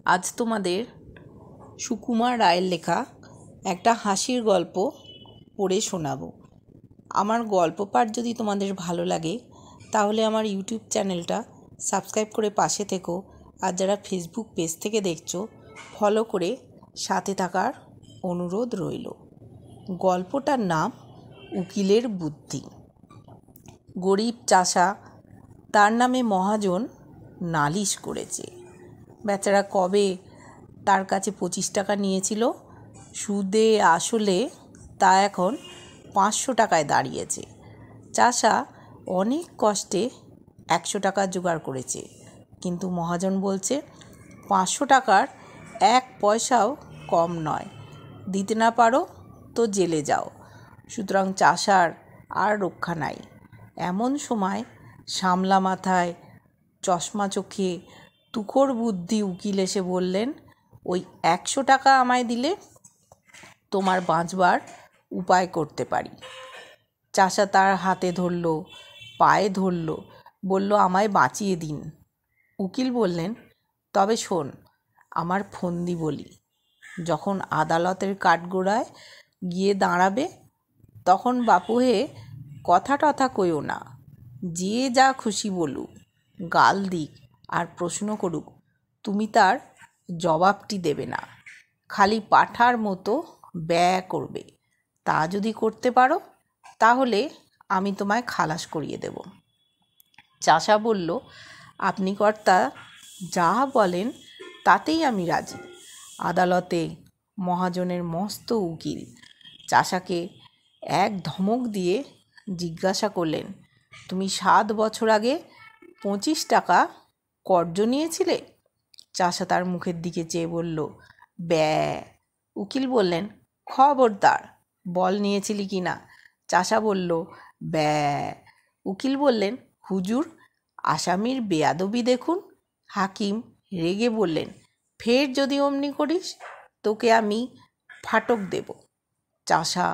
আজ তোমাদের সুকুমার রায়ের লেখা একটা হাসির গল্প পড়ে শোনাবো। আমার গল্প পাঠ যদি তোমাদের ভালো লাগে তাহলে আমার ইউটিউব চ্যানেলটা সাবস্ক্রাইব করে পাশে থেকো, আর যারা ফেসবুক পেজ থেকে দেখছো ফলো করে সাথে থাকার অনুরোধ রইল। গল্পটার নাম উকিলের বুদ্ধি। গরিব চাষা, তার নামে মহাজন নালিশ করেছে। বেচারা কবে তার কাছে 25 টাকা নিয়েছিল, সুদে আসলে তা এখন 500 টাকায় দাঁড়িয়েছে। চাষা অনেক কষ্টে 100 টাকা জোগাড় করেছে, কিন্তু মহাজন বলছে 500 টাকার 1 পয়সাও কম নয়, দিতে না পারো তো জেলে যাও। সুতরাং চাষার আর রক্ষা নাই। এমন সময় সামলা মাথায়, চশমা চোখে, তুখোড় বুদ্ধি উকিল এসে বললেন, ওই 100 টাকা আমায় দিলে তোমার বাঁচবার উপায় করতে পারি। চাষা তার হাতে ধরল, পায়ে ধরল, বলল, আমায় বাঁচিয়ে দিন। উকিল বললেন, তবে শোন, আমার ফন্দি বলি। যখন আদালতের কাঠগোড়ায় গিয়ে দাঁড়াবে তখন বাপু হে কথা টথা কইও না। যে যা খুশি বলুক, গাল দিক আর প্রশ্ন করুক, তুমি তার জবাবটি দেবে না, খালি পাঠার মতো ব্যয় করবে। তা যদি করতে পারো তাহলে আমি তোমায় খালাস করিয়ে দেব। চাষা বলল, আপনি কর্তা যা বলেন তাতেই আমি রাজি। আদালতে মহাজনের মস্ত উকিল চাষাকে এক ধমক দিয়ে জিজ্ঞাসা করলেন, তুমি 7 বছর আগে 25 টাকা কর্জ নিয়েছিলে? চাষা তার মুখের দিকে চেয়ে বলল, ব্যয়। উকিল বললেন, খবরদার, বল নিয়েছিলি কি না? চাষা বলল, ব্যয়। উকিল বললেন, হুজুর, আসামির বেয়াদবি দেখুন। হাকিম রেগে বললেন, ফের যদি অমনি করিস তোকে আমি ফাটক দেব। চাষা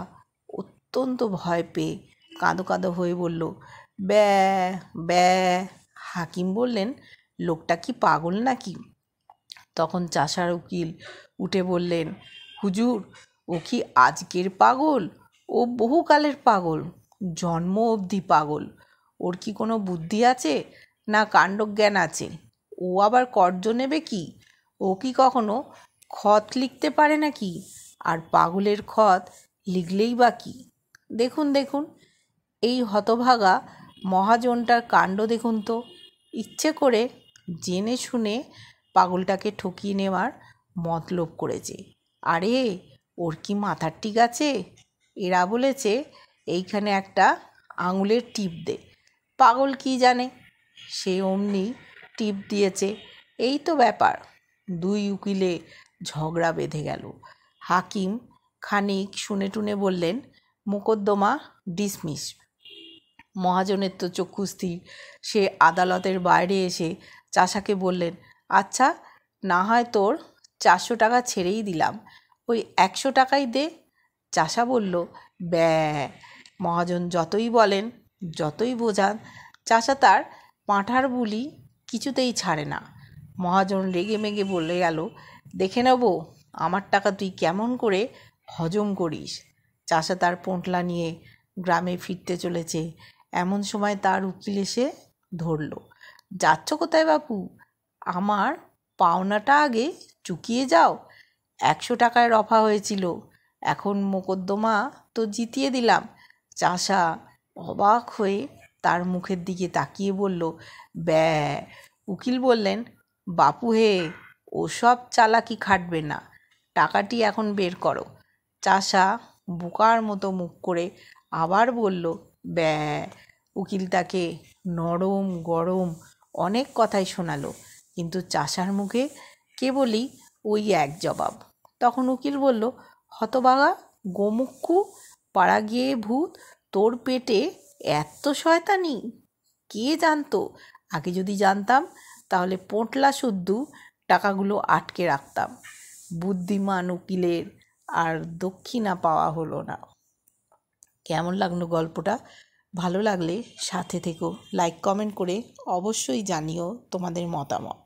অত্যন্ত ভয় পেয়ে কাঁদো কাঁদো হয়ে বলল, ব্যয় ব্যয়। হাকিম বললেন, লোকটা কি পাগল নাকি? তখন চাষার উকিল উঠে বললেন, হুজুর, ও কি আজকের পাগল? ও বহুকালের পাগল, জন্ম অবধি পাগল। ওর কি কোনো বুদ্ধি আছে না কাণ্ডজ্ঞান আছে? ও আবার কর্জ নেবে কি? ও কি কখনো খত লিখতে পারে নাকি? আর পাগলের খত লিখলেই বা কি? দেখুন দেখুন, এই হতভাগা মহাজনটার কাণ্ড দেখুন তো। ইচ্ছে করে জেনে শুনে পাগলটাকে ঠকিয়ে নেওয়ার মতলব করেছে। আরে ওর কি মাথার ঠিক আছে? এরা বলেছে এইখানে একটা আঙুলের টিপ দে। পাগল কি জানে, সে অমনি টিপ দিয়েছে। এই তো ব্যাপার। দুই উকিলে ঝগড়া বেঁধে গেল। হাকিম খানিক শুনে টুনে বললেন, মোকদ্দমা ডিসমিস। মহাজনের তো চক্ষু স্থির। সে আদালতের বাইরে এসে চাষাকে বললেন, আচ্ছা, না হয় তোর 400 টাকা ছেড়েই দিলাম, ওই 100 টাকাই দে। চাষা বলল, ব্যয়। মহাজন যতই বলেন, যতই বোঝান, চাষা তার পাঁঠার বুলি কিছুতেই ছাড়ে না। মহাজন রেগে মেগে বলে গেল, দেখে নেব আমার টাকা তুই কেমন করে হজম করিস। চাষা তার পোঁটলা নিয়ে গ্রামে ফিরতে চলেছে। এমন সময় তার উকিল এসে ধরল। যাচ্ছ কোথায় বাপু? আমার পাওনাটা আগে চুকিয়ে যাও। 100 টাকায় রফা হয়েছিল, এখন মোকদ্দমা তো জিতিয়ে দিলাম। চাষা অবাক হয়ে তার মুখের দিকে তাকিয়ে বলল, ব্যয়। উকিল বললেন, বাপু হে, ওসব চালাকি খাটবে না, টাকাটি এখন বের করো। চাষা বোকার মতো মুখ করে আবার বলল, ব্যয়। উকিল তাকে নরম গরম অনেক কথাই শোনালো, কিন্তু চাষার মুখে কেবলই ওই এক জবাব। তখন উকিল বলল, হতভাগা গোমুক্ষু, পাড়া গিয়ে ভূত, তোর পেটে এত শয়তানি! কে জানতো? আগে যদি জানতাম তাহলে পোঁটলা শুদ্ধ টাকাগুলো আটকে রাখতাম। বুদ্ধিমান উকিলের আর দক্ষিণা পাওয়া হলো না। কেমন লাগলো গল্পটা? ভালো লাগলে সাথে থেকো, লাইক কমেন্ট করে অবশ্যই জানিও তোমাদের মতামত।